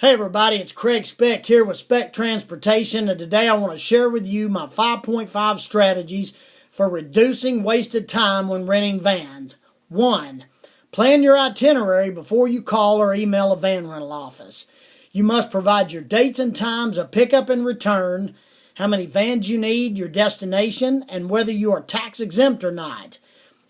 Hey everybody, it's Craig Speck here with Speck Transportation, and today I want to share with you my 5.5 strategies for reducing wasted time when renting vans. 1. Plan your itinerary before you call or email a van rental office. You must provide your dates and times of pickup and return, how many vans you need, your destination, and whether you are tax exempt or not.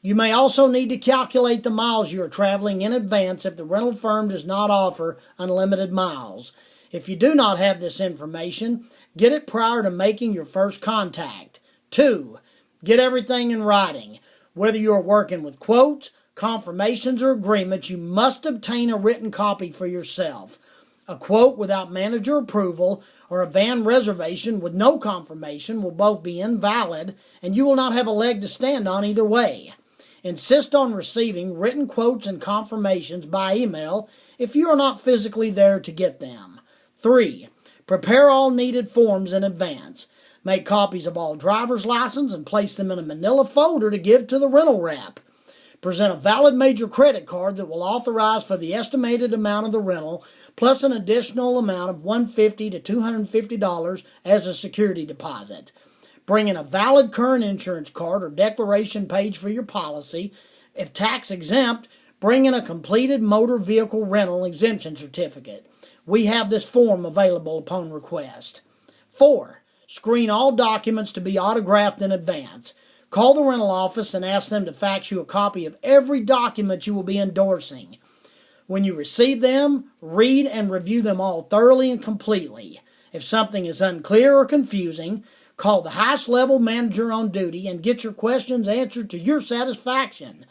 You may also need to calculate the miles you are traveling in advance if the rental firm does not offer unlimited miles. If you do not have this information, get it prior to making your first contact. 2. Get everything in writing. Whether you are working with quotes, confirmations, or agreements, you must obtain a written copy for yourself. A quote without manager approval or a van reservation with no confirmation will both be invalid, and you will not have a leg to stand on either way. Insist on receiving written quotes and confirmations by email if you are not physically there to get them. 3. Prepare all needed forms in advance. Make copies of all driver's license and place them in a manila folder to give to the rental rep. Present a valid major credit card that will authorize for the estimated amount of the rental plus an additional amount of $150 to $250 as a security deposit. Bring in a valid current insurance card or declaration page for your policy. If tax exempt, bring in a completed motor vehicle rental exemption certificate. We have this form available upon request. 4. Screen all documents to be autographed in advance. Call the rental office and ask them to fax you a copy of every document you will be endorsing. When you receive them, read and review them all thoroughly and completely. If something is unclear or confusing, call the highest level manager on duty and get your questions answered to your satisfaction.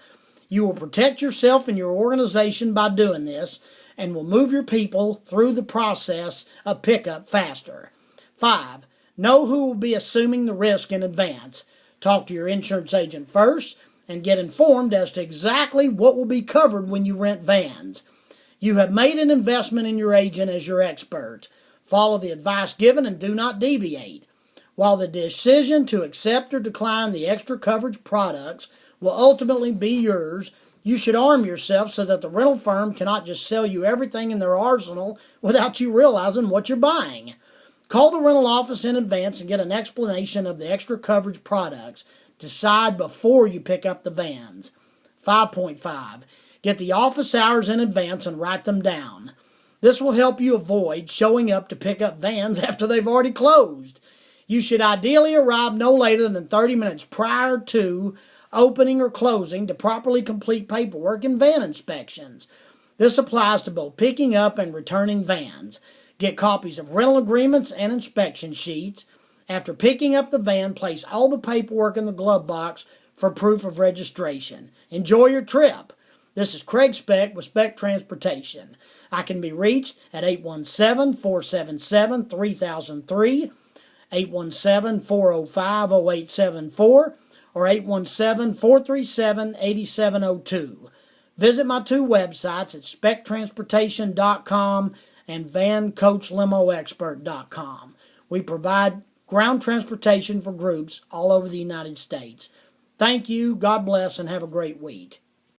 You will protect yourself and your organization by doing this and will move your people through the process of pickup faster. 5. Know who will be assuming the risk in advance. Talk to your insurance agent first and get informed as to exactly what will be covered when you rent vans. You have made an investment in your agent as your expert. Follow the advice given and do not deviate. While the decision to accept or decline the extra coverage products will ultimately be yours, you should arm yourself so that the rental firm cannot just sell you everything in their arsenal without you realizing what you're buying. Call the rental office in advance and get an explanation of the extra coverage products. Decide before you pick up the vans. 5.5. Get the office hours in advance and write them down. This will help you avoid showing up to pick up vans after they've already closed. You should ideally arrive no later than 30 minutes prior to opening or closing to properly complete paperwork and van inspections. This applies to both picking up and returning vans. Get copies of rental agreements and inspection sheets. After picking up the van, place all the paperwork in the glove box for proof of registration. Enjoy your trip. This is Craig Speck with Speck Transportation. I can be reached at 817-477-3003, 817-405-0874, or 817-437-8702. Visit my two websites at spectransportation.com and vancoachlimoexpert.com. We provide ground transportation for groups all over the United States. Thank you, God bless, and have a great week.